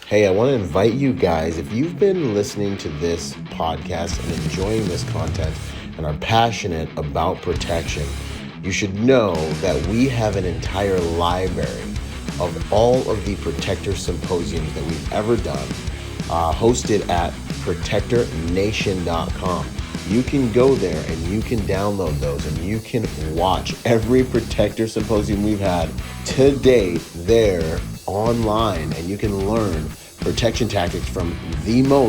Hey, I want to invite you guys, if you've been listening to this podcast and enjoying this content and are passionate about protection, you should know that we have an entire library of all of the protector symposiums that we've ever done, hosted at protectornation.com. You can go there and you can download those and you can watch every protector symposium we've had to date there online, and you can learn protection tactics from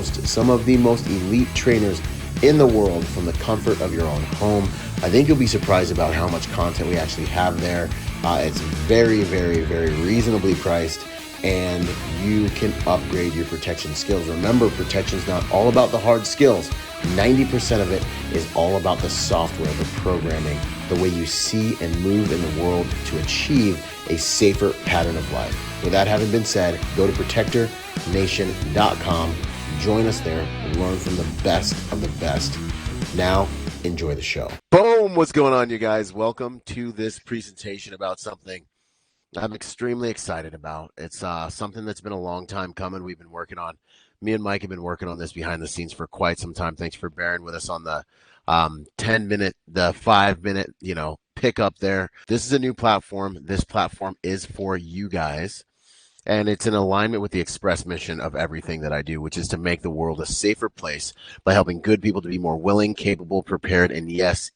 some of the most elite trainers in the world from the comfort of your own home. I think you'll be surprised about how much content we actually have there. It's very, very, very reasonably priced, and you can upgrade your protection skills. Remember, protection is not all about the hard skills. 90% of it is all about the software, the programming, the way you see and move in the world to achieve a safer pattern of life. With that having been said, go to protectornation.com, join us there, and learn from the best of the best. Now, enjoy the show. Boom! What's going on, you guys? Welcome to this presentation about something I'm extremely excited about. It's something that's been a long time coming. We've been working on. Me and Mike have been working on this behind the scenes for quite some time. Thanks for bearing with us on the 10-minute, the 5-minute, pick up there. This is a new platform. This platform is for you guys, and it's in alignment with the express mission of everything that I do, which is to make the world a safer place by helping good people to be more willing, capable, prepared, and yes,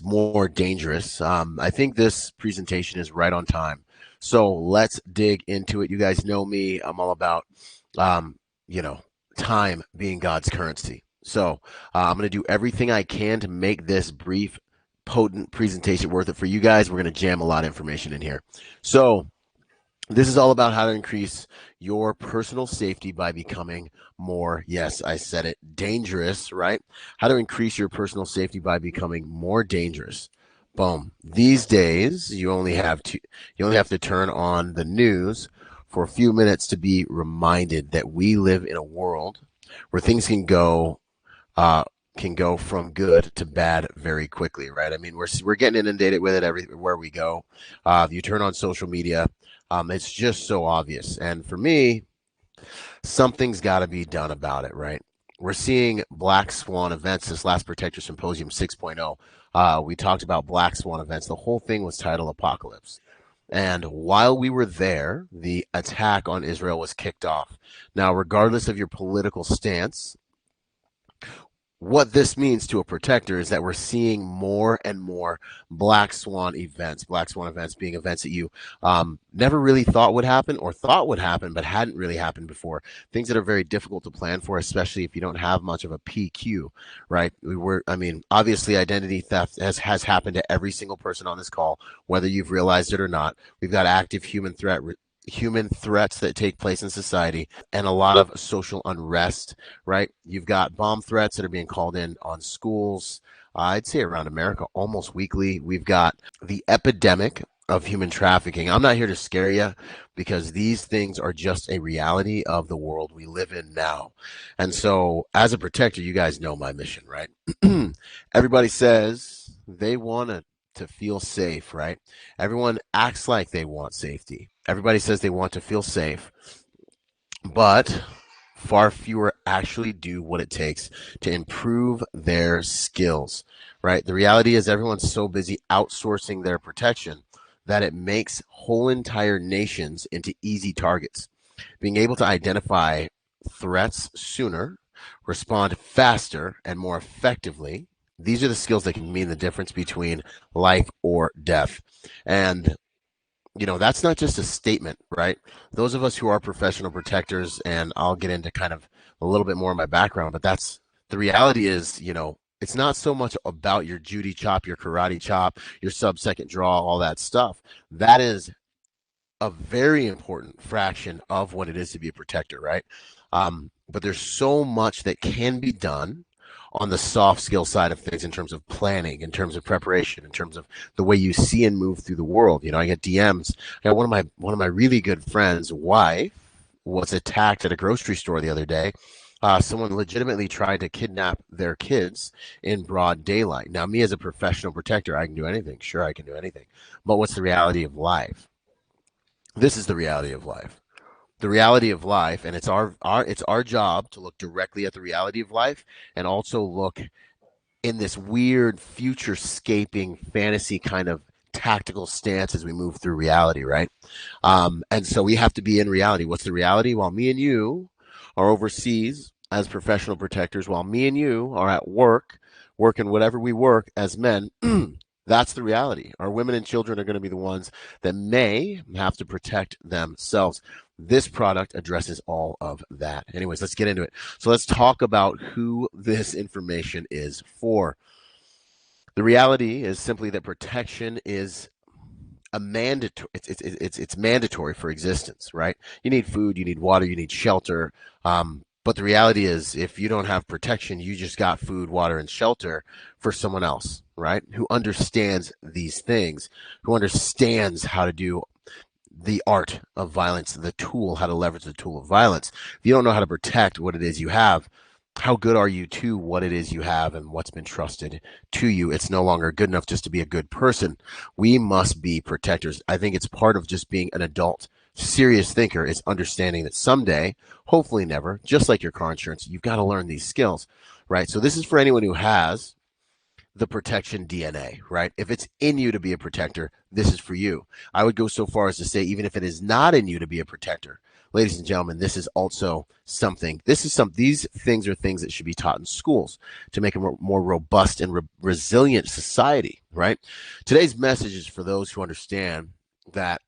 more dangerous. I think this presentation is right on time. So let's dig into it. You guys know me. I'm all about, time being God's currency. So I'm going to do everything I can to make this brief, potent presentation worth it for you guys. We're going to jam a lot of information in here. So this is all about how to increase your personal safety by becoming more, yes, I said it, dangerous, right? How to increase your personal safety by becoming more dangerous. Boom. These days, you only have to turn on the news for a few minutes to be reminded that we live in a world where things can go from good to bad very quickly, right? I mean, we're getting inundated with it everywhere we go. If you turn on social media, it's just so obvious. And for me, something's got to be done about it, right? We're seeing black swan events. This last Protector Symposium 6.0, we talked about black swan events. The whole thing was titled Apocalypse. And while we were there, the attack on Israel was kicked off. Now, regardless of your political stance, what this means to a protector is that we're seeing more and more black swan events being events that you never really thought would happen, or thought would happen but hadn't really happened before. Things that are very difficult to plan for, especially if you don't have much of a PQ, right? Obviously identity theft has happened to every single person on this call, whether you've realized it or not. We've got active human threats that take place in society, and a lot of social unrest, right? You've got bomb threats that are being called in on schools, I'd say around America almost weekly. We've got the epidemic of human trafficking. I'm not here to scare you, because these things are just a reality of the world we live in now. And so as a protector, you guys know my mission, right? Everybody says they want to feel safe, right? Everyone acts like they want safety. Everybody says they want to feel safe, but far fewer actually do what it takes to improve their skills, right? The reality is everyone's so busy outsourcing their protection that it makes whole entire nations into easy targets. Being able to identify threats sooner, respond faster and more effectively, these are the skills that can mean the difference between life or death. And that's not just a statement, right? Those of us who are professional protectors, and I'll get into kind of a little bit more of my background, but that's the reality is, it's not so much about your Judy chop, your karate chop, your sub-second draw, all that stuff. That is a very important fraction of what it is to be a protector, right? But there's so much that can be done on the soft skill side of things, in terms of planning, in terms of preparation, in terms of the way you see and move through the world. I get DMs. I got one of my really good friends' wife was attacked at a grocery store the other day. Someone legitimately tried to kidnap their kids in broad daylight. Now, me as a professional protector, I can do anything. Sure, I can do anything. But what's the reality of life? This is the reality of life. the reality of life, and it's our job to look directly at the reality of life and also look in this weird future-scaping fantasy kind of tactical stance as we move through reality, right? And so we have to be in reality. What's the reality? While me and you are overseas as professional protectors, while me and you are at work, working whatever we work as men, that's the reality. Our women and children are going to be the ones that may have to protect themselves. This product addresses all of that. Anyways, let's get into it. So let's talk about who this information is for. The reality is simply that protection is a mandatory. It's mandatory for existence, right? You need food, you need water, you need shelter. But the reality is, if you don't have protection, you just got food, water, and shelter for someone else, right? Who understands these things, who understands how to do the art of violence, the tool, how to leverage the tool of violence. If you don't know how to protect what it is you have, how good are you to what it is you have and what's been trusted to you? It's no longer good enough just to be a good person. We must be protectors. I think it's part of just being an adult, serious thinker is understanding that someday, hopefully never, just like your car insurance, you've got to learn these skills, right? So this is for anyone who has the protection DNA, right? If it's in you to be a protector, this is for you. I would go so far as to say, even if it is not in you to be a protector, ladies and gentlemen, this is also something. These things are things that should be taught in schools to make a more robust and resilient society, right? Today's message is for those who understand that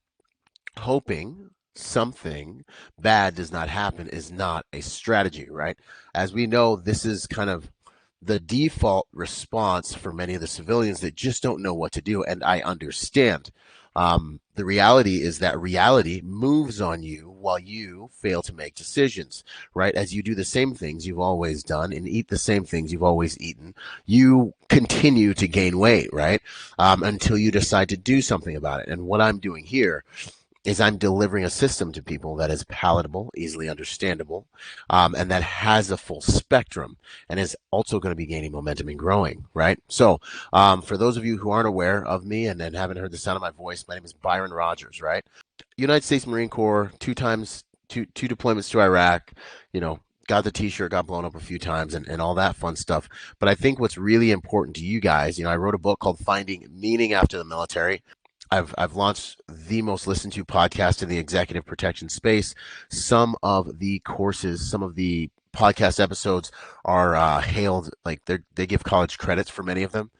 hoping something bad does not happen is not a strategy, right? As we know, this is kind of the default response for many of the civilians that just don't know what to do. And I understand. The reality is that reality moves on you while you fail to make decisions, right? As you do the same things you've always done and eat the same things you've always eaten, you continue to gain weight, right? Until you decide to do something about it. And what I'm doing here is I'm delivering a system to people that is palatable, easily understandable, and that has a full spectrum and is also going to be gaining momentum and growing, right? So for those of you who aren't aware of me and haven't heard the sound of my voice, my name is Byron Rodgers, right? United States Marine Corps, two deployments to Iraq, got the t-shirt, got blown up a few times and all that fun stuff. But I think what's really important to you guys, I wrote a book called Finding Meaning After the Military. I've launched the most listened to podcast in the executive protection space. Some of the courses, some of the podcast episodes are hailed like they give college credits for many of them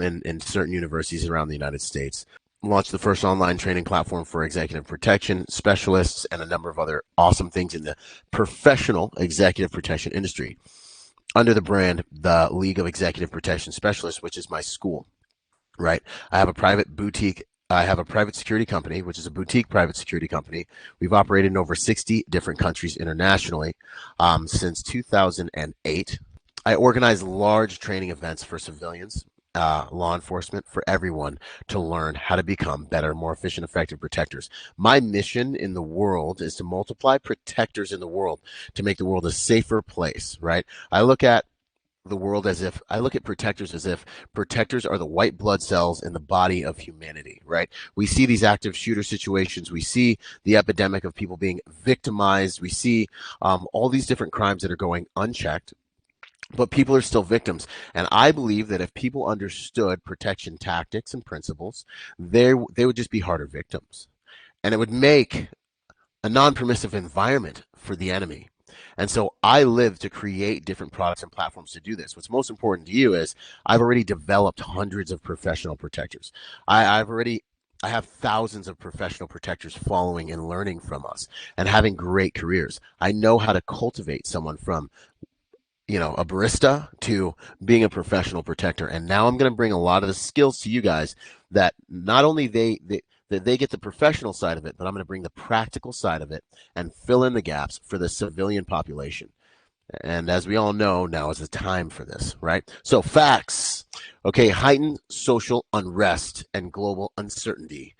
in certain universities around the United States. Launched the first online training platform for executive protection specialists and a number of other awesome things in the professional executive protection industry under the brand the League of Executive Protection Specialists, which is my school, right? I have a private security company, which is a boutique private security company. We've operated in over 60 different countries internationally since 2008. I organize large training events for civilians, law enforcement, for everyone to learn how to become better, more efficient, effective protectors. My mission in the world is to multiply protectors in the world to make the world a safer place, right? I look at protectors as if protectors are the white blood cells in the body of humanity, right? We see these active shooter situations. We see the epidemic of people being victimized. We see all these different crimes that are going unchecked, but people are still victims. And I believe that if people understood protection tactics and principles, they would just be harder victims. And it would make a non-permissive environment for the enemy. And so I live to create different products and platforms to do this. What's most important to you is I've already developed hundreds of professional protectors. I have thousands of professional protectors following and learning from us and having great careers. I know how to cultivate someone from a barista to being a professional protector. And now I'm going to bring a lot of the skills to you guys that not only that they get the professional side of it, but I'm going to bring the practical side of it and fill in the gaps for the civilian population. And as we all know, now is the time for this, right? So facts. Okay, heightened social unrest and global uncertainty.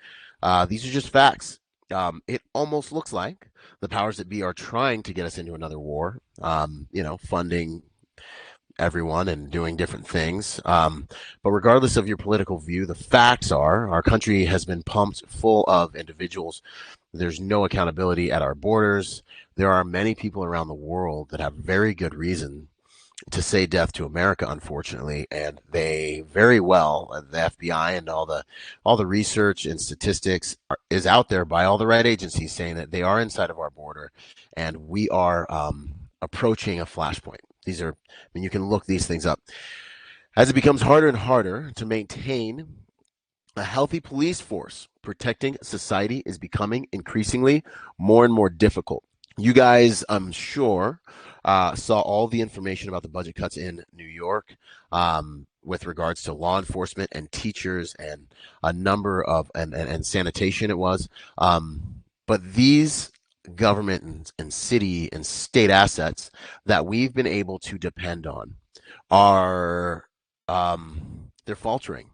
These are just facts. It almost looks like the powers that be are trying to get us into another war, funding everyone and doing different things. But regardless of your political view, the facts are our country has been pumped full of individuals. There's no accountability at our borders. There are many people around the world that have very good reason to say death to America, unfortunately, and they very well, the FBI and all the research and statistics is out there by all the right agencies saying that they are inside of our border, and we are approaching a flashpoint. These are, I mean, you can look these things up. As it becomes harder and harder to maintain a healthy police force, protecting society is becoming increasingly more and more difficult. You guys, I'm sure, saw all the information about the budget cuts in New York with regards to law enforcement and teachers and a number of, and sanitation it was. But these government and city and state assets that we've been able to depend on are, they're faltering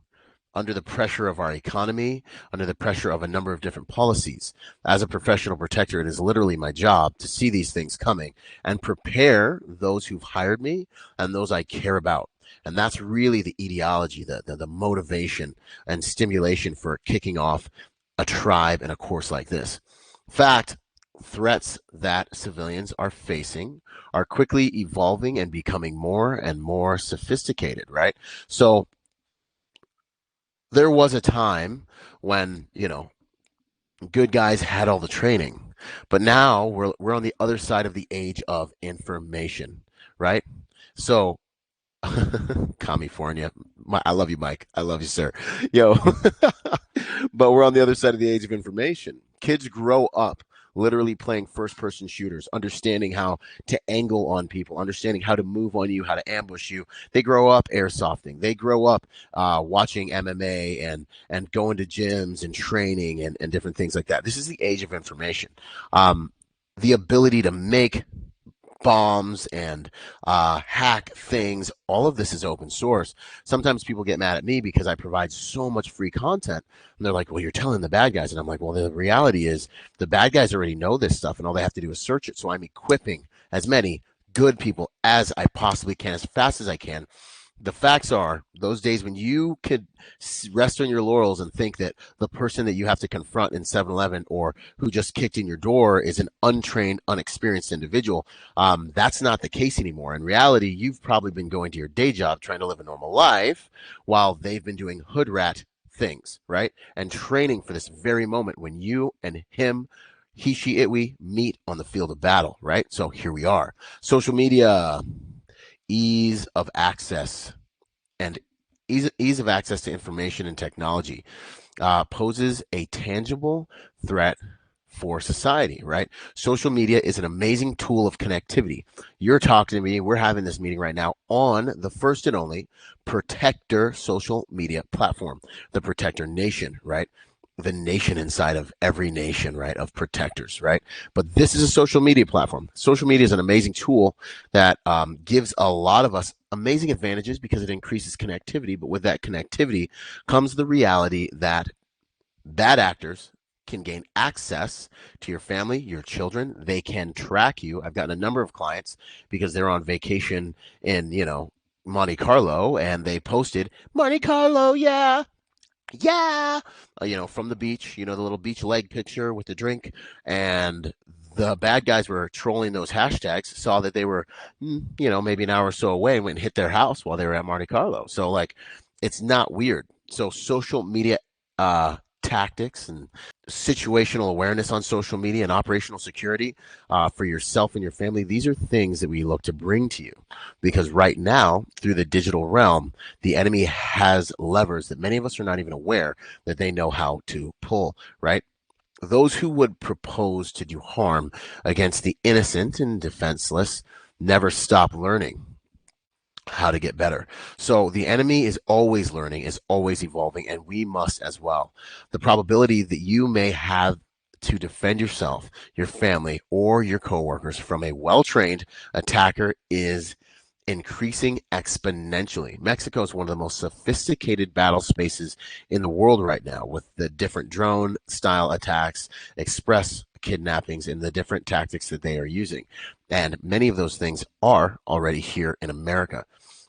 under the pressure of our economy, under the pressure of a number of different policies. As a professional protector, it is literally my job to see these things coming and prepare those who've hired me and those I care about. And that's really the ideology, the motivation and stimulation for kicking off a tribe and a course like this. Fact, threats that civilians are facing are quickly evolving and becoming more and more sophisticated, right? So there was a time when, good guys had all the training, but now we're on the other side of the age of information, right? So, California, I love you, Mike. I love you, sir. Yo, but we're on the other side of the age of information. Kids grow up literally playing first person shooters, understanding how to angle on people, understanding how to move on you, how to ambush you. They grow up airsofting. They grow up watching MMA and going to gyms and training and different things like that. This is the age of information. The ability to make bombs and hack things, all of this is open source. Sometimes people get mad at me because I provide so much free content, and they're like, well, you're telling the bad guys. And I'm like, well, the reality is the bad guys already know this stuff, and all they have to do is search it. So I'm equipping as many good people as I possibly can, as fast as I can. The facts are, those days when you could rest on your laurels and think that the person that you have to confront in 7-Eleven or who just kicked in your door is an untrained, unexperienced individual, that's not the case anymore. In reality, you've probably been going to your day job trying to live a normal life while they've been doing hood rat things, right? And training for this very moment when you and him, he, she, it, we meet on the field of battle, right? So here we are. Social media, ease of access and ease of access to information and technology poses a tangible threat for society, right? Social media is an amazing tool of connectivity. You're talking to me, we're having this meeting right now on the first and only Protector social media platform, the Protector Nation, right? The nation inside of every nation, right, of protectors, right? But this is a social media platform. Social media is an amazing tool that gives a lot of us amazing advantages because it increases connectivity. But with that connectivity comes the reality that bad actors can gain access to your family, your children. They can track you. I've gotten a number of clients because they're on vacation in, Monte Carlo, and they posted, Monte Carlo, yeah, from the beach, the little beach leg picture with the drink. And the bad guys were trolling those hashtags, saw that they were, maybe an hour or so away and went and hit their house while they were at Monte Carlo. So, like, it's not weird. So social media tactics and situational awareness on social media and operational security for yourself and your family, these are things that we look to bring to you because right now through the digital realm, the enemy has levers that many of us are not even aware that they know how to pull, right? Those who would propose to do harm against the innocent and defenseless never stop learning how to get better. So the enemy is always learning, is always evolving, and we must as well. The probability that you may have to defend yourself, your family, or your coworkers from a well-trained attacker is increasing exponentially. Mexico is one of the most sophisticated battle spaces in the world right now with the different drone style attacks, express kidnappings, and the different tactics that they are using. And many of those things are already here in America.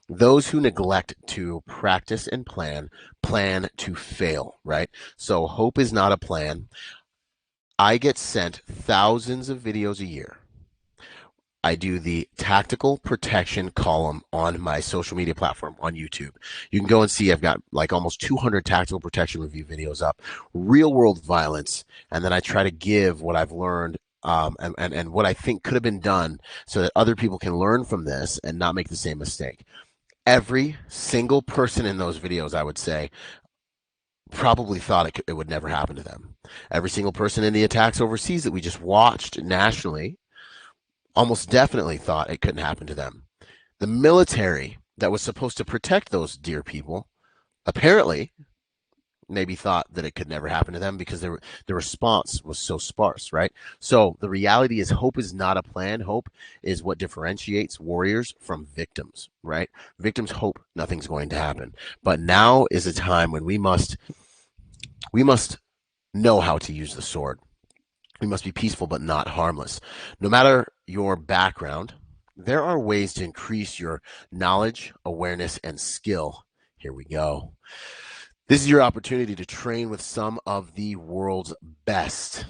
Those who neglect to practice and plan to fail, right? So hope is not a plan. I get sent thousands of videos a year. I do the tactical protection column on my social media platform on YouTube. You can go and see I've got like almost 200 tactical protection review videos up, real world violence, and then I try to give what I've learned and what I think could have been done so that other people can learn from this and not make the same mistake. Every single person in those videos, I would say, probably thought it would never happen to them. Every single person in the attacks overseas that we just watched nationally almost definitely thought it couldn't happen to them. The military that was supposed to protect those dear people apparently maybe thought that it could never happen to them because the response was so sparse, right? So the reality is hope is not a plan. Hope is what differentiates warriors from victims, right? Victims hope nothing's going to happen. But now is a time when we must know how to use the sword. We must be peaceful but not harmless. No matter your background, there are ways to increase your knowledge, awareness, and skill. Here we go. This is your opportunity to train with some of the world's best.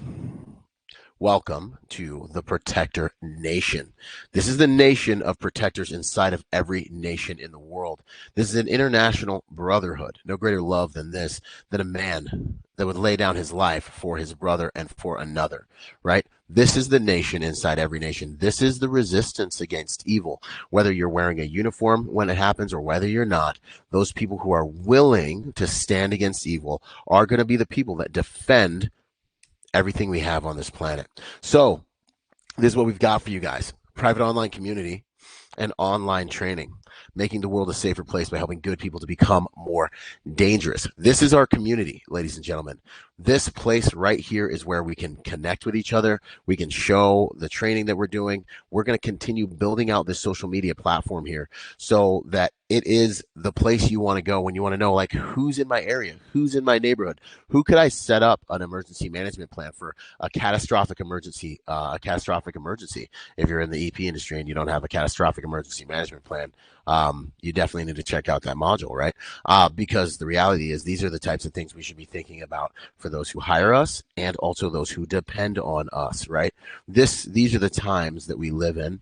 Welcome to the Protector Nation. This is the nation of protectors inside of every nation in the world. This is an international brotherhood. No greater love than this, than a man that would lay down his life for his brother and for another, right? This is the nation inside every nation. This is the resistance against evil. Whether you're wearing a uniform when it happens or whether you're not, those people who are willing to stand against evil are going to be the people that defend everything we have on this planet. So this is what we've got for you guys. Private online community and online training, making the world a safer place by helping good people to become more dangerous. This is our community, ladies and gentlemen. This place right here is where we can connect with each other. We can show the training that we're doing. We're going to continue building out this social media platform here so that it is the place you want to go when you want to know, like, who's in my area, who's in my neighborhood, who could I set up an emergency management plan for a catastrophic emergency, If you're in the EP industry and you don't have a catastrophic emergency management plan, you definitely need to check out that module, right? Because the reality is these are the types of things we should be thinking about for those who hire us and also those who depend on us, right? These are the times that we live in.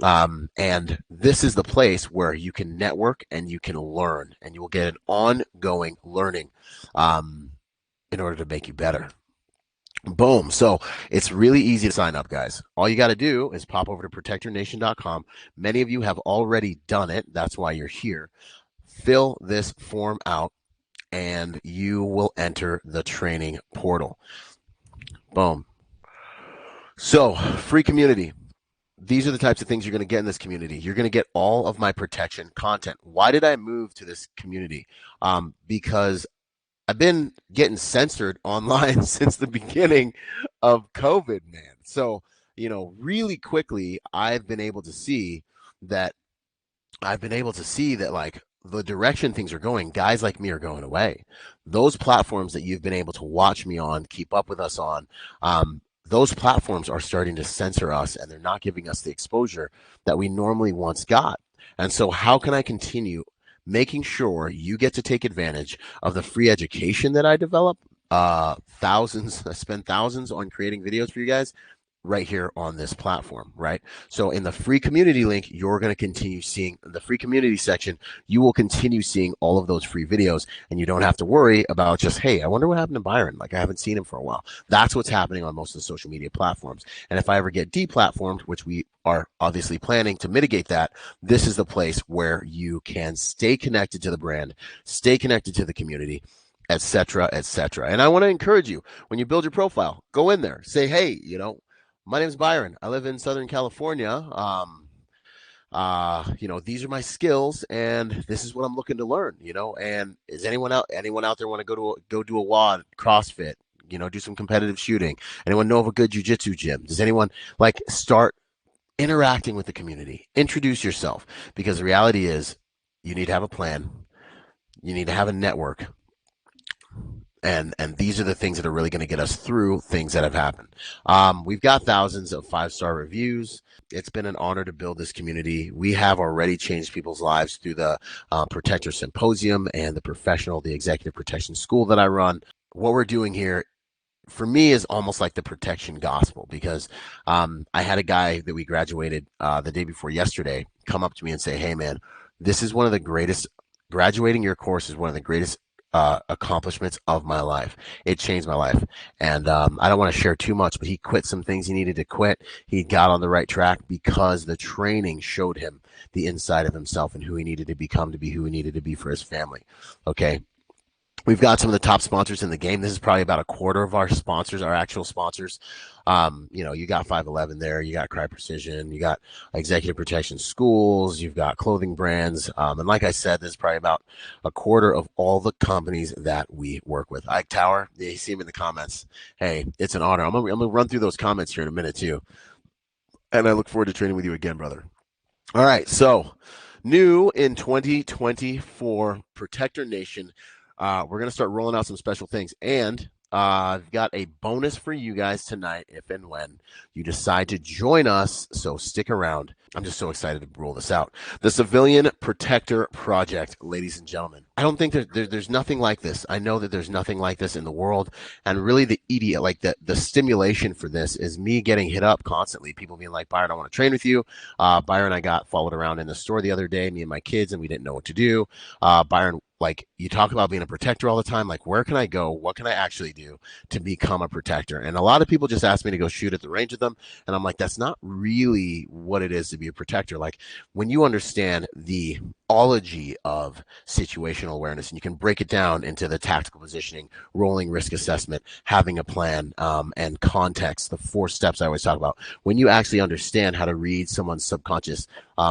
And this is the place where you can network and you can learn, and you will get an ongoing learning in order to make you better. Boom. So it's really easy to sign up, guys. All you got to do is pop over to protectornation.com. Many of you have already done it. That's why you're here. Fill this form out and you will enter the training portal. Boom. So, free community. These are the types of things you're going to get in this community. You're going to get all of my protection content. Why did I move to this community? Because I've been getting censored online since the beginning of COVID, man. So, really quickly, I've been able to see that like the direction things are going, guys like me are going away. Those platforms that you've been able to watch me on, keep up with us on, those platforms are starting to censor us and they're not giving us the exposure that we normally once got. And so how can I continue making sure you get to take advantage of the free education that I develop? I spend thousands on creating videos for you guys right here on this platform, right? So in the free community link, you're going to continue seeing the free community section. You will continue seeing all of those free videos, and you don't have to worry about just, hey, I wonder what happened to Byron. Like, I haven't seen him for a while. That's what's happening on most of the social media platforms. And if I ever get deplatformed, which we are obviously planning to mitigate that, this is the place where you can stay connected to the brand, stay connected to the community, etc., etc. And I want to encourage you, when you build your profile, go in there, say, hey, my name is Byron. I live in Southern California. These are my skills, and this is what I'm looking to learn. And is anyone out there want to go do a WOD, CrossFit? Do some competitive shooting. Anyone know of a good jiu-jitsu gym? Does anyone start interacting with the community? Introduce yourself, because the reality is, you need to have a plan. You need to have a network. And these are the things that are really going to get us through things that have happened. We've got thousands of 5-star reviews. It's been an honor to build this community. We have already changed people's lives through the Protector Symposium and the Executive Protection School that I run. What we're doing here for me is almost like the protection gospel, because I had a guy that we graduated the day before yesterday come up to me and say, "Hey, man, this is one of the greatest. Graduating your course is one of the greatest accomplishments of my life. It changed my life." And I don't want to share too much, but he quit some things he needed to quit. He got on the right track because the training showed him the inside of himself and who he needed to become to be who he needed to be for his family. Okay. We've got some of the top sponsors in the game. This is probably about a quarter of our sponsors, our actual sponsors. You got 511 there. You got Cry Precision. You got Executive Protection Schools. You've got clothing brands. And like I said, this is probably about a quarter of all the companies that we work with. Ike Tower, you see him in the comments. Hey, it's an honor. I'm gonna run through those comments here in a minute too. And I look forward to training with you again, brother. All right. So new in 2024, Protector Nation. We're going to start rolling out some special things. And I've got a bonus for you guys tonight if and when you decide to join us. So stick around. I'm just so excited to roll this out. The Civilian Protector Project, ladies and gentlemen. I don't think there's nothing like this. I know that there's nothing like this in the world. And really the idiot, like the stimulation for this is me getting hit up constantly. People being like, "Byron, I want to train with you." Byron, I got followed around in the store the other day, me and my kids, and we didn't know what to do. Byron, like, you talk about being a protector all the time. Like, where can I go? What can I actually do to become a protector? And a lot of people just ask me to go shoot at the range with them. And I'm like, that's not really what it is to be a protector. Like, when you understand the ology of situational awareness, and you can break it down into the tactical positioning, rolling risk assessment, having a plan, and context, the 4 steps I always talk about. When you actually understand how to read someone's subconscious,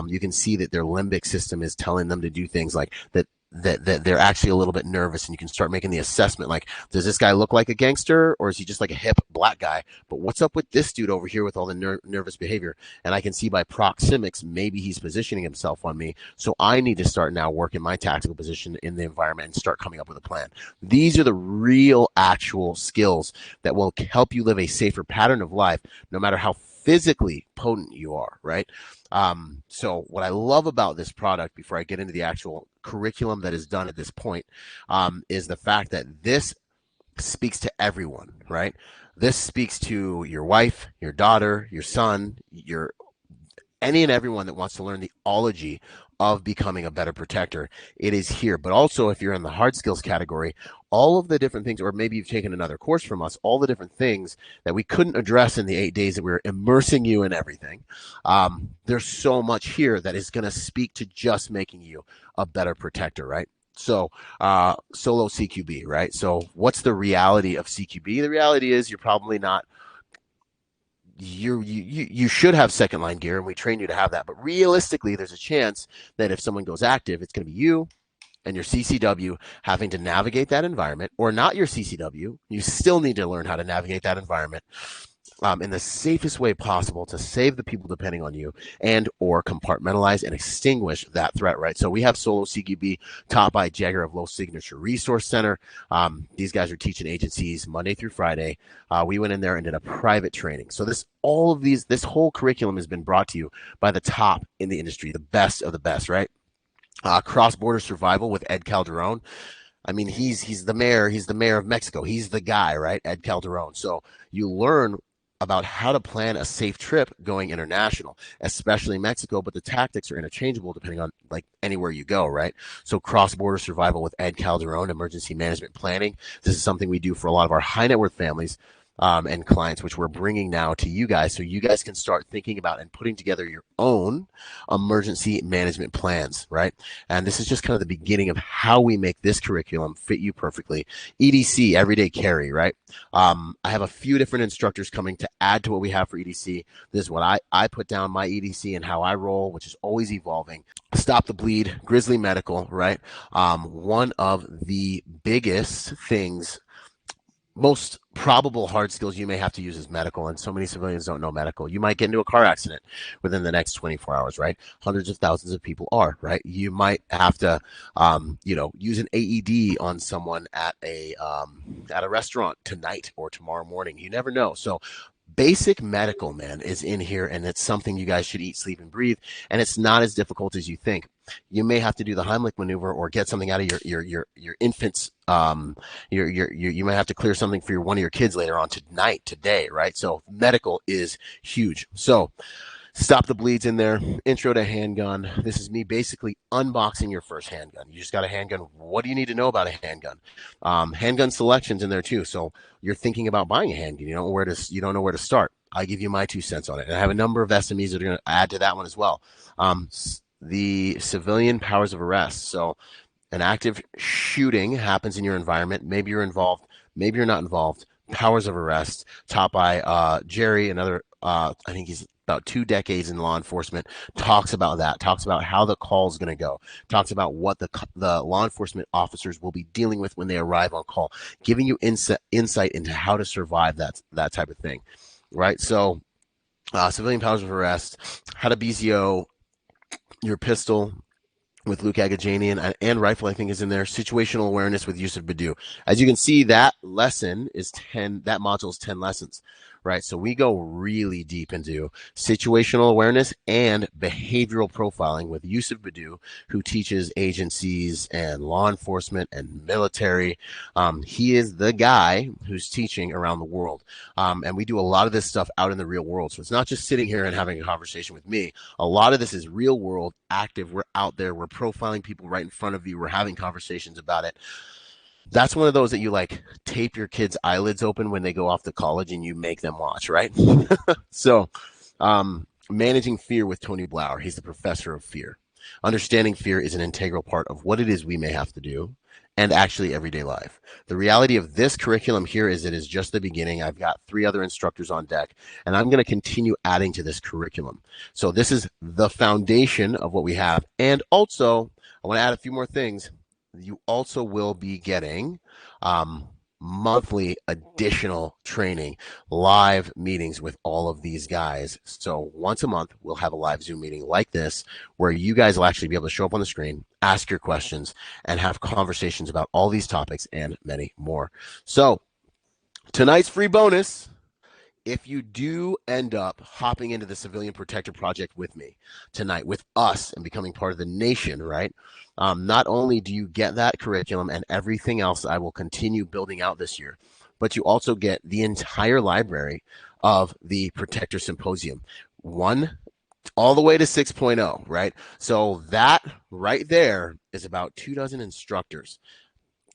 you can see that their limbic system is telling them to do things like that they're actually a little bit nervous, and you can start making the assessment, like, does this guy look like a gangster, or is he just like a hip black guy? But what's up with this dude over here with all the nervous behavior? And I can see by proxemics, maybe he's positioning himself on me. So I need to start now working my tactical position in the environment and start coming up with a plan. These are the real actual skills that will help you live a safer pattern of life, no matter how physically potent you are, right? So what I love about this product, before I get into the actual curriculum that is done at this point, is the fact that this speaks to everyone, right? This speaks to your wife, your daughter, your son, any and everyone that wants to learn the ology of becoming a better protector. It is here. But also, if you're in the hard skills category, all of the different things, or maybe you've taken another course from us, all the different things that we couldn't address in the 8 days that we were immersing you in everything. There's so much here that is going to speak to just making you a better protector, right? So solo CQB, right? So what's the reality of CQB? The reality is you're probably not, you should have second line gear, and we train you to have that. But realistically, there's a chance that if someone goes active, it's going to be you and your CCW having to navigate that environment, or not your CCW. You still need to learn how to navigate that environment in the safest way possible to save the people depending on you, and or compartmentalize and extinguish that threat, right? So we have solo CQB taught by Jagger of Low Signature Resource Center. These guys are teaching agencies Monday through Friday. We went in there and did a private training. So this whole curriculum has been brought to you by the top in the industry, the best of the best, right? Cross-border survival with Ed Calderon. I mean, he's the mayor. He's the mayor of Mexico. He's the guy, right? Ed Calderon. So you learn about how to plan a safe trip going international, especially Mexico, but the tactics are interchangeable depending on, like, anywhere you go, right? So cross-border survival with Ed Calderon, emergency management planning. This is something we do for a lot of our high net worth families and clients, which we're bringing now to you guys, so you guys can start thinking about and putting together your own emergency management plans, right? And this is just kind of the beginning of how we make this curriculum fit you perfectly. EDC, everyday carry, right? I have a few different instructors coming to add to what we have for EDC. This is what I put down my EDC and how I roll, which is always evolving. Stop the Bleed, Grizzly Medical, right? One of the biggest things most probable hard skills you may have to use is medical, and so many civilians don't know medical. You might get into a car accident within the next 24 hours, right? Hundreds of thousands of people are, right? You might have to, use an AED on someone at a restaurant tonight or tomorrow morning. You never know. So basic medical, man, is in here, and it's something you guys should eat, sleep, and breathe. And it's not as difficult as you think. You may have to do the Heimlich maneuver or get something out of your infant's. You might have to clear something for one of your kids later on today, right? So medical is huge. So stop the bleeds in there. Intro to handgun. This is me basically unboxing your first handgun. You just got a handgun. What do you need to know about a handgun? Handgun selections in there too. So you're thinking about buying a handgun. You don't know where to start. I give you my 2 cents on it. And I have a number of SMEs that are going to add to that one as well. The civilian powers of arrest. So an active shooting happens in your environment. Maybe you're involved. Maybe you're not involved. Powers of arrest, taught by Jerry, another, I think he's about 2 decades in law enforcement, talks about that, talks about how the call is going to go, talks about what the law enforcement officers will be dealing with when they arrive on call, giving you insight into how to survive that type of thing, right? So civilian powers of arrest, how to BZO your pistol with Luke Agajanian and rifle, I think, is in there. Situational awareness with Yusuf Badu. As you can see, that lesson is 10, that module is 10 lessons, right? So we go really deep into situational awareness and behavioral profiling with Yusuf Badu, who teaches agencies and law enforcement and military. He is the guy who's teaching around the world. And we do a lot of this stuff out in the real world. So it's not just sitting here and having a conversation with me. A lot of this is real world, active. We're out there. We're profiling people right in front of you. We're having conversations about it. That's one of those that you like tape your kids' eyelids open when they go off to college and you make them watch, right? So, managing fear with Tony Blauer. He's the professor of fear. Understanding fear is an integral part of what it is we may have to do and actually everyday life. The reality of this curriculum here is it is just the beginning. I've got 3 other instructors on deck, and I'm going to continue adding to this curriculum. So this is the foundation of what we have. And also, I want to add a few more things. You also will be getting monthly additional training, live meetings with all of these guys. So once a month, we'll have a live Zoom meeting like this, where you guys will actually be able to show up on the screen, ask your questions, and have conversations about all these topics and many more. So tonight's free bonus, if you do end up hopping into the Civilian Protector Project with me tonight, with us, and becoming part of the nation, right? Not only do you get that curriculum and everything else I will continue building out this year, but you also get the entire library of the Protector Symposium, 1 all the way to 6.0, right? So that right there is about 2 dozen instructors,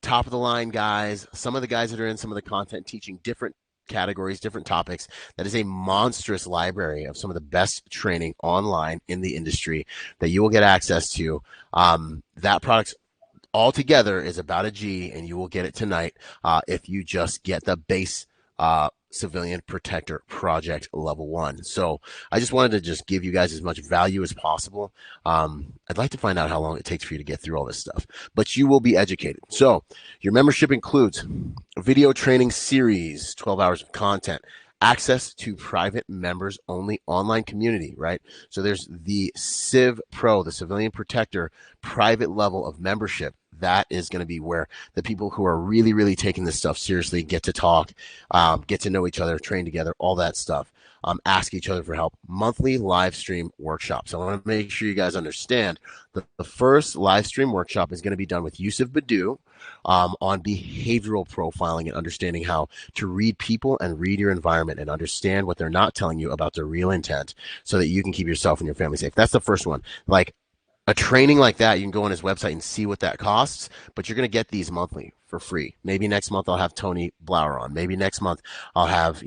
top of the line guys, some of the guys that are in some of the content teaching different categories, different topics. That is a monstrous library of some of the best training online in the industry that you will get access to. That product altogether is about a G, and you will get it tonight if you just get the base Civilian Protector Project Level 1. So I just wanted to just give you guys as much value as possible. I'd like to find out how long it takes for you to get through all this stuff, but you will be educated. So your membership includes a video training series, 12 hours of content, access to private members only online community, right? So there's the Civ Pro, the Civilian Protector private level of membership. That is going to be where the people who are really, really taking this stuff seriously get to talk, get to know each other, train together, all that stuff. Ask each other for help. Monthly live stream workshops. I want to make sure you guys understand that the first live stream workshop is going to be done with Yusuf Badu on behavioral profiling and understanding how to read people and read your environment and understand what they're not telling you about their real intent so that you can keep yourself and your family safe. That's the first one. Like, a training like that, you can go on his website and see what that costs, but you're going to get these monthly for free. Maybe next month I'll have Tony Blauer on. Maybe next month I'll have,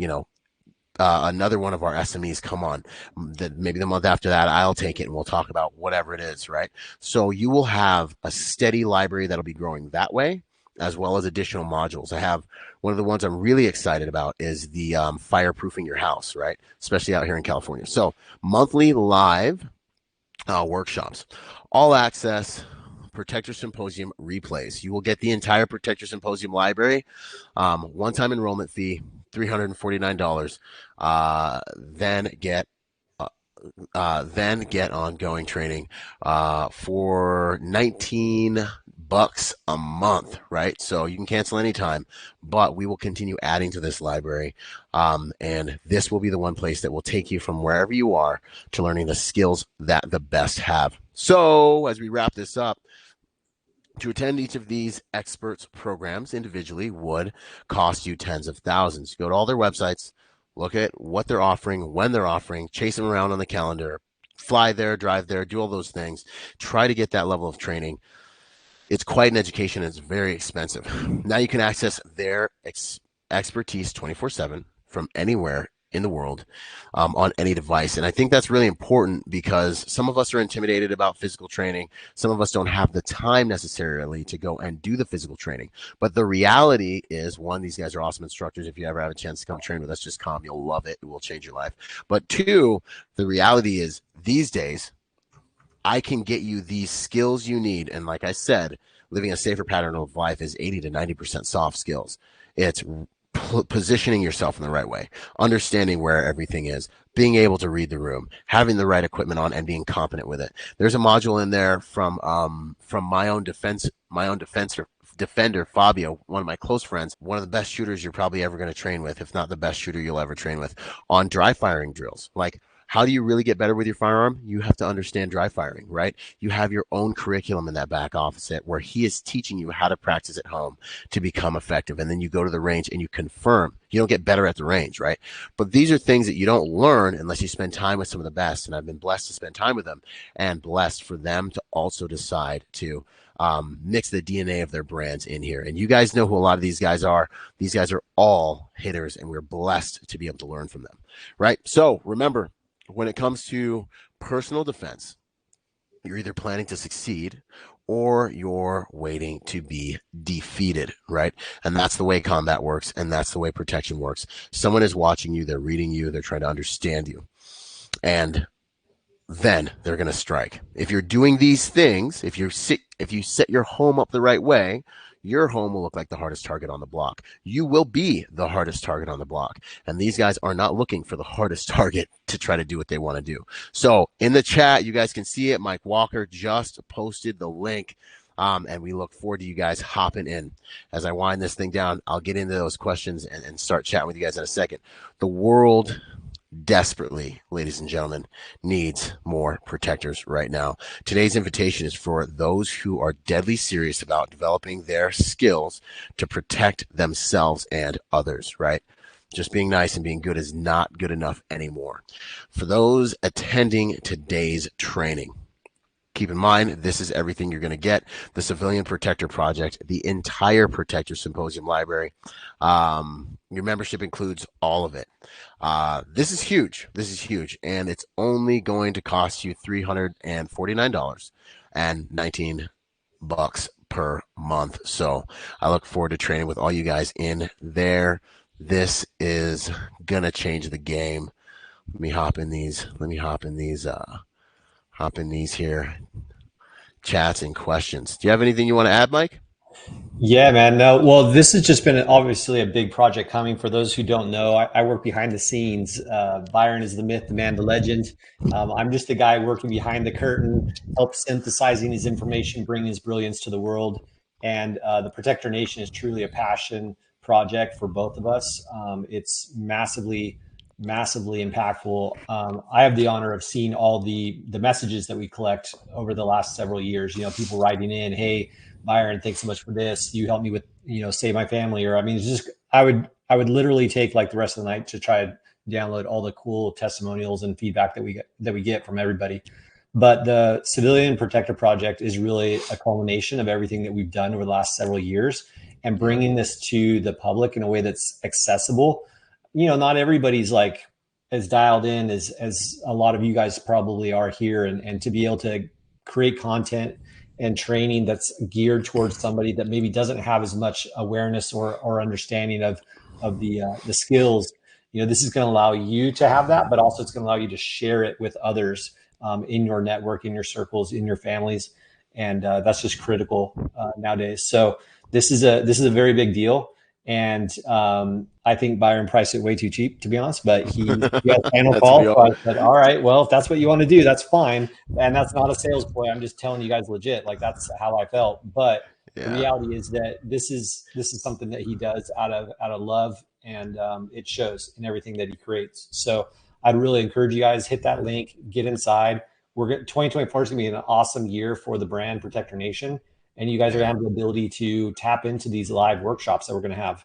another one of our SMEs come on. Maybe the month after that, I'll take it and we'll talk about whatever it is, right? So you will have a steady library that'll be growing that way, as well as additional modules. I have one of the ones I'm really excited about is the fireproofing your house, right? Especially out here in California. So monthly live workshops, all access, Protector Symposium replays. You will get the entire Protector Symposium library, one-time enrollment fee, $349. Then get ongoing training for 19 bucks a month, right? So you can cancel anytime, but we will continue adding to this library. And this will be the one place that will take you from wherever you are to learning the skills that the best have. So as we wrap this up, to attend each of these experts programs individually would cost you tens of thousands. Go to all their websites, look at what they're offering, when they're offering, chase them around on the calendar, fly there, drive there, do all those things. Try to get that level of training. It's quite an education. And it's very expensive. Now you can access their expertise 24/7 from anywhere in the world on any device. And I think that's really important because some of us are intimidated about physical training. Some of us don't have the time necessarily to go and do the physical training. But the reality is, one, these guys are awesome instructors. If you ever have a chance to come train with us, just come. You'll love it. It will change your life. But two, the reality is these days, I can get you these skills you need. And like I said, living a safer pattern of life is 80 to 90% soft skills. It's positioning yourself in the right way, understanding where everything is, being able to read the room, having the right equipment on, and being competent with it. There's a module in there from my own defender, Fabio, one of my close friends, one of the best shooters you're probably ever going to train with, if not the best shooter you'll ever train with, on dry firing drills. Like, how do you really get better with your firearm? You have to understand dry firing, right? You have your own curriculum in that back office where he is teaching you how to practice at home to become effective. And then you go to the range and you confirm. You don't get better at the range, right? But these are things that you don't learn unless you spend time with some of the best. And I've been blessed to spend time with them and blessed for them to also decide to mix the DNA of their brands in here. And you guys know who a lot of these guys are. These guys are all hitters, and we're blessed to be able to learn from them, right? So remember, when it comes to personal defense, you're either planning to succeed or you're waiting to be defeated, right? And that's the way combat works, and that's the way protection works. Someone is watching you, they're reading you, they're trying to understand you, and then they're going to strike. If you're doing these things, if you set your home up the right way, your home will look like the hardest target on the block. You will be the hardest target on the block. And these guys are not looking for the hardest target to try to do what they want to do. So in the chat, you guys can see it. Mike Walker just posted the link. And we look forward to you guys hopping in. As I wind this thing down, I'll get into those questions and start chatting with you guys in a second. The world desperately, ladies and gentlemen, needs more protectors right now. Today's invitation is for those who are deadly serious about developing their skills to protect themselves and others, right? Just being nice and being good is not good enough anymore. For those attending today's training, keep in mind, this is everything you're going to get. The Civilian Protector Project, the entire Protector Symposium library. Your membership includes all of it. This is huge. This is huge. And it's only going to cost you $349 and 19 bucks per month. So I look forward to training with all you guys in there. This is going to change the game. Let me hop in these here chats and questions. Do you have anything you want to add, Mike? Yeah, man. No, well, this has just been obviously a big project coming. For those who don't know, I work behind the scenes. Byron is the myth, the man, the legend. I'm just the guy working behind the curtain, help synthesizing his information, bringing his brilliance to the world. And the Protector Nation is truly a passion project for both of us. It's massively impactful. I have the honor of seeing all the messages that we collect over the last several years. You know, people writing in, "Hey, Byron, thanks so much for this. You helped me with, save my family." Or, I mean, it's just, I would literally take like the rest of the night to try to download all the cool testimonials and feedback that we get from everybody. But the Civilian Protector Project is really a culmination of everything that we've done over the last several years, and bringing this to the public in a way that's accessible. Not everybody's like as dialed in as a lot of you guys probably are here, and to be able to create content and training that's geared towards somebody that maybe doesn't have as much awareness or understanding of the skills. This is going to allow you to have that, but also it's going to allow you to share it with others in your network, in your circles, in your families. and that's just critical nowadays. So this is a very big deal, and I think Byron priced it way too cheap, to be honest. But he has final That's we call, so all. I said, all right, well, if that's what you want to do, that's fine. And that's not a sales ploy. I'm just telling you guys legit, like that's how I felt. But the Yeah, reality is that this is something that he does out of love, and it shows in everything that he creates. So I'd really encourage you guys, hit that link, get inside. 2024 is going to be an awesome year for the brand Protector Nation, and you guys are going yeah, to have the ability to tap into these live workshops that we're going to have.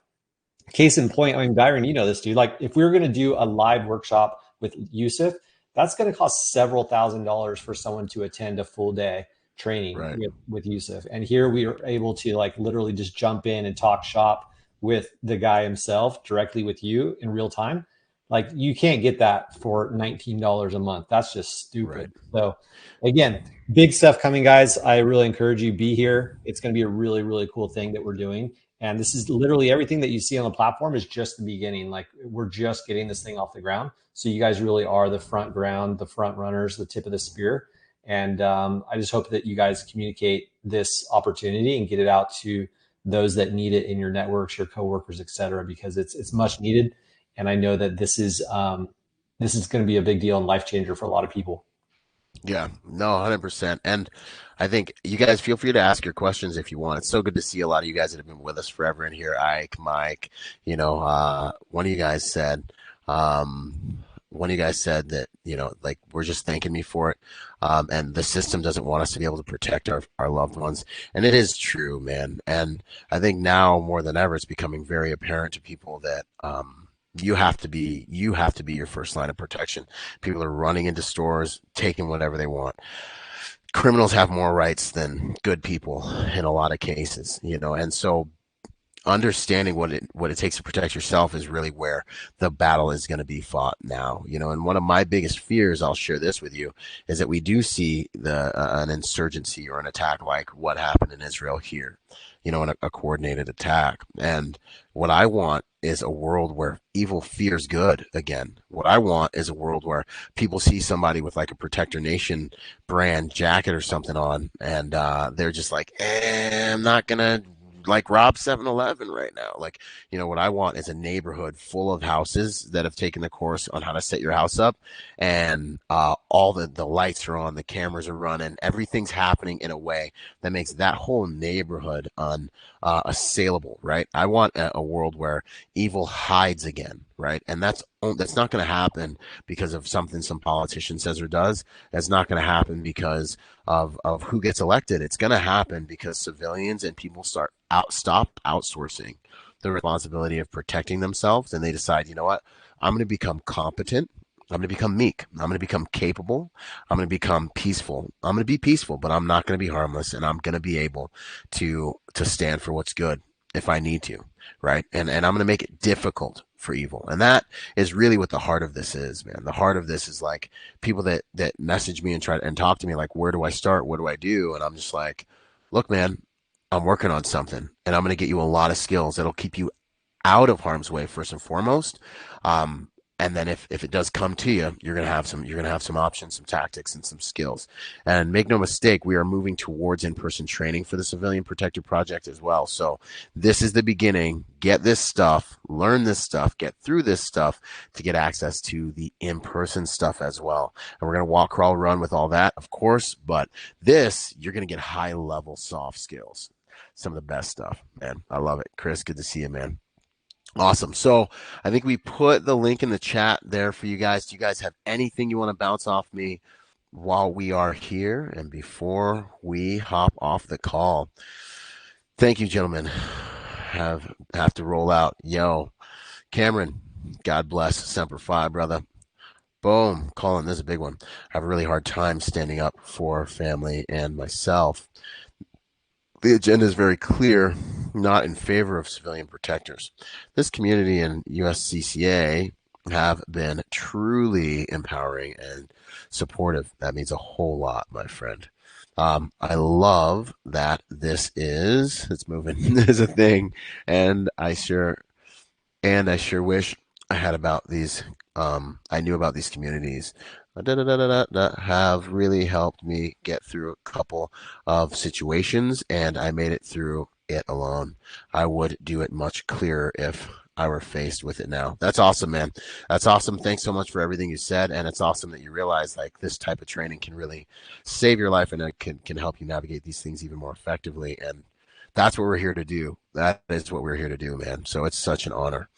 Case in point, I mean, Byron, you know this, dude. Like, if we were going to do a live workshop with Yusuf, that's going to cost several $1,000s for someone to attend a full day training right, with Yusuf. And here we are able to like literally just jump in and talk shop with the guy himself directly with you in real time. Like, you can't get that for $19 a month. That's just right. stupid. So, again, big stuff coming, guys. I really encourage you, be here. It's going to be a really, really cool thing that we're doing. And this is literally everything that you see on the platform is just the beginning. Like, we're just getting this thing off the ground. So you guys really are the front ground, the front runners, the tip of the spear. And I just hope that you guys communicate this opportunity and get it out to those that need it in your networks, your coworkers, et cetera, because it's much needed. And I know that this is going to be a big deal and life changer for a lot of people. Yeah, no, 100%. And I think you guys feel free to ask your questions if you want. It's so good to see a lot of you guys that have been with us forever in here. Ike, Mike, one of you guys said, one of you guys said that, like we're just thanking me for it. And the system doesn't want us to be able to protect our loved ones. And it is true, man. And I think now more than ever, it's becoming very apparent to people that, you have to be your first line of protection. People are running into stores, taking whatever they want. Criminals have more rights than good people in a lot of cases, and so understanding what it takes to protect yourself is really where the battle is going to be fought now. And one of my biggest fears, I'll share this with you, is that we do see an insurgency or an attack like what happened in Israel here, in a coordinated attack. And what I want is a world where evil fears good again. What I want is a world where people see somebody with like a Protector Nation brand jacket or something on, and they're just like, I'm not gonna like rob 7-Eleven right now. Like, what I want is a neighborhood full of houses that have taken the course on how to set your house up, and all the lights are on, the cameras are running, everything's happening in a way that makes that whole neighborhood assailable, right? I want a world where evil hides again, right? And that's not going to happen because of something some politician says or does. That's not going to happen because of who gets elected. It's going to happen because civilians and people stop outsourcing the responsibility of protecting themselves, and they decide, you know what, I'm going to become competent. I'm going to become meek. I'm going to become capable. I'm going to become peaceful. I'm going to be peaceful, but I'm not going to be harmless, and I'm going to be able to stand for what's good if I need to, right? And I'm going to make it difficult for evil. And that is really what the heart of this is, man. The heart of this is like people that message me and try and talk to me like, where do I start? What do I do? And I'm just like, look, man, I'm working on something, and I'm going to get you a lot of skills that'll keep you out of harm's way first and foremost. And then if it does come to you, you're gonna have some options, some tactics, and some skills. And make no mistake, we are moving towards in-person training for the Civilian Protector Project as well. So this is the beginning. Get this stuff, learn this stuff, get through this stuff to get access to the in-person stuff as well. And we're gonna walk, crawl, run with all that, of course. But this, you're gonna get high-level soft skills. Some of the best stuff, man. I love it. Chris, good to see you, man. Awesome. So I think we put the link in the chat there for you guys. Do you guys have anything you want to bounce off me while we are here and before we hop off the call? Thank you, gentlemen. Have to roll out. Yo, Cameron, God bless. Semper Fi, brother. Boom. Colin, this is a big one. I have a really hard time standing up for family and myself. The agenda is very clear, not in favor of civilian protectors. This community and USCCA have been truly empowering and supportive. That means a whole lot, my friend. I love that it's moving, is a thing, and I sure wish I had about these. I knew about these communities that have really helped me get through a couple of situations, and I made it through it alone. I would do it much clearer if I were faced with it now. That's awesome, man. That's awesome. Thanks so much for everything you said, and it's awesome that you realize like this type of training can really save your life and it can help you navigate these things even more effectively. And that's what we're here to do. That is what we're here to do, man. So it's such an honor.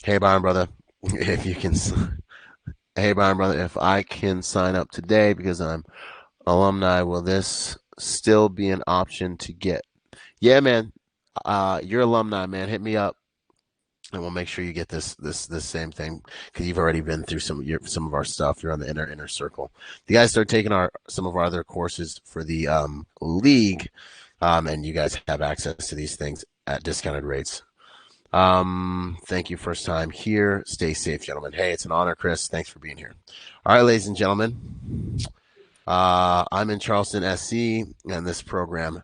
Hey, Byron, brother, if you can. Hey, Byron, brother, if I can sign up today because I'm alumni, will this still be an option to get? Yeah, man. You're alumni, man. Hit me up, and we'll make sure you get this same thing because you've already been through some of our stuff. You're on the inner circle. You guys start taking some of our other courses for the league, and you guys have access to these things at discounted rates. Thank you. First time here. Stay safe, gentlemen. Hey, it's an honor, Chris. Thanks for being here. All right, ladies and gentlemen. I'm in Charleston, SC, and this program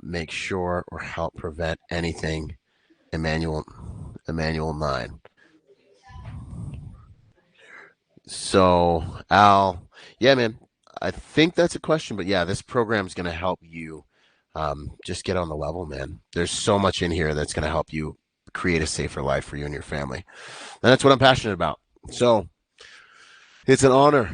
makes sure or help prevent anything Emmanuel 9. So, Al, yeah, man, I think that's a question, but yeah, this program's going to help you just get on the level, man. There's so much in here that's going to help you create a safer life for you and your family. And that's what I'm passionate about. So it's an honor.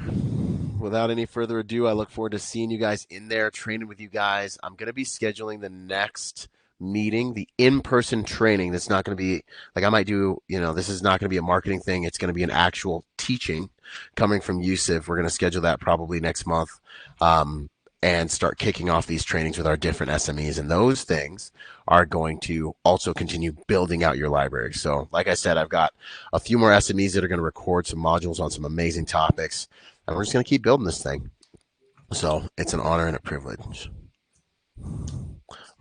Without any further ado, I look forward to seeing you guys in there, training with you guys. I'm going to be scheduling the next meeting, the in-person training. That's not going to be like I might do, this is not going to be a marketing thing. It's going to be an actual teaching coming from Yusuf. We're going to schedule that probably next month. And start kicking off these trainings with our different SMEs. And those things are going to also continue building out your library. So like I said, I've got a few more SMEs that are going to record some modules on some amazing topics. And we're just going to keep building this thing. So it's an honor and a privilege.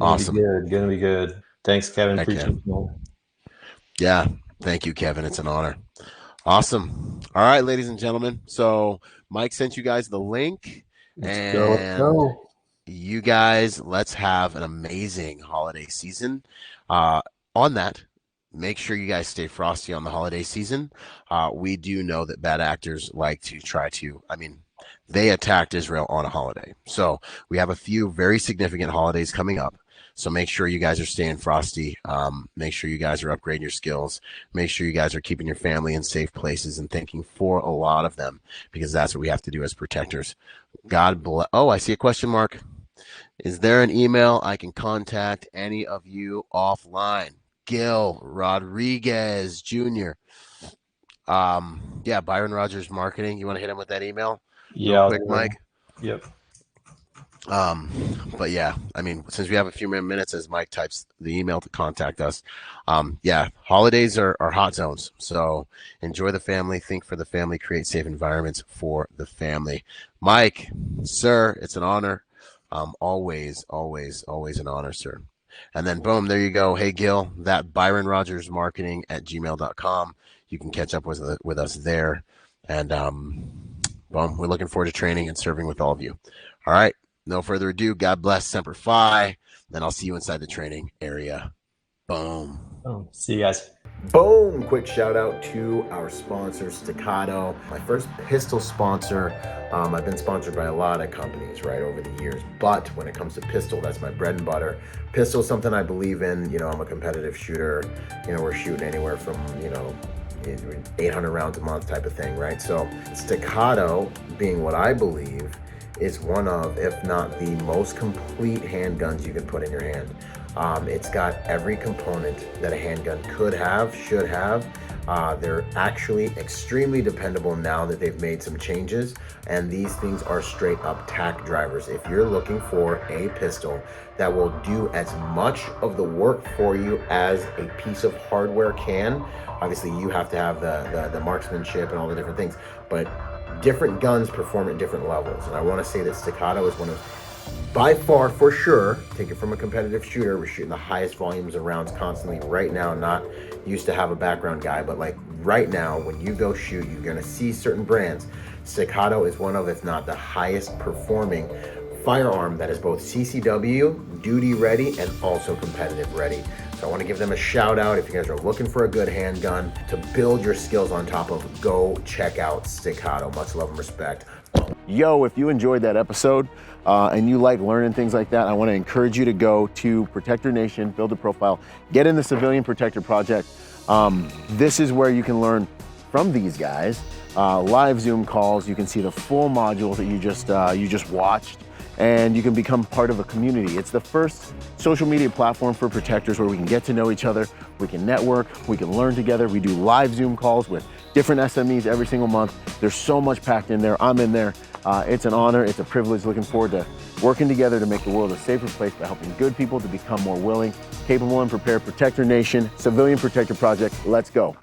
Awesome. Gonna be good. Thanks, Kevin. Appreciate it. Yeah. Thank you, Kevin. It's an honor. Awesome. All right, ladies and gentlemen. So Mike sent you guys the link. Let's go. You guys, let's have an amazing holiday season. On that, make sure you guys stay frosty on the holiday season. We do know that bad actors like to they attacked Israel on a holiday. So we have a few very significant holidays coming up. So make sure you guys are staying frosty. Make sure you guys are upgrading your skills. Make sure you guys are keeping your family in safe places and thinking for a lot of them, because that's what we have to do as protectors. God bless. Oh, I see a question mark. Is there an email I can contact any of you offline? Gil Rodriguez Jr. Yeah, Byron Rodgers Marketing. You want to hit him with that email? Yeah. Real quick, Mike. Yep. But yeah, since we have a few more minutes as Mike types the email to contact us, yeah, holidays are hot zones. So enjoy the family, think for the family, create safe environments for the family. Mike, sir, it's an honor. Always an honor, sir. And then boom, there you go. Hey, Gil, that Byron Rodgers Marketing at gmail.com. You can catch up with us there. And boom, we're looking forward to training and serving with all of you. All right. No further ado. God bless. Semper Fi. Then I'll see you inside the training area. Boom. See you guys. Boom. Quick shout out to our sponsor, Staccato. My first pistol sponsor. I've been sponsored by a lot of companies, right, over the years. But when it comes to pistol, that's my bread and butter. Pistol is something I believe in. I'm a competitive shooter. We're shooting anywhere from, 800 rounds a month type of thing, right? So Staccato, being what I believe, is one of, if not the most complete handguns you can put in your hand. It's got every component that a handgun could have, should have. They're actually extremely dependable now that they've made some changes, and these things are straight up tack drivers. If you're looking for a pistol that will do as much of the work for you as a piece of hardware can, obviously you have to have the marksmanship and all the different things, but different guns perform at different levels. And I want to say that Staccato is one of, by far, for sure, take it from a competitive shooter, we're shooting the highest volumes of rounds constantly right now. Not used to have a background guy, but like right now, when you go shoot, you're going to see certain brands. Staccato is one of, if not the highest performing firearm that is both CCW, duty ready, and also competitive ready. So I want to give them a shout out. If you guys are looking for a good handgun to build your skills on top of, go check out Staccato. Much love and respect. Yo, if you enjoyed that episode and you like learning things like that, I want to encourage you to go to Protector Nation, build a profile, get in the Civilian Protector Project. This is where you can learn from these guys, live Zoom calls. You can see the full module that you just watched, and you can become part of a community. It's the first social media platform for protectors where we can get to know each other, we can network, we can learn together. We do live Zoom calls with different SMEs every single month. There's so much packed in there. I'm in there. It's an honor, it's a privilege. Looking forward to working together to make the world a safer place by helping good people to become more willing, capable, and prepared. Protector Nation, Civilian Protector Project, let's go.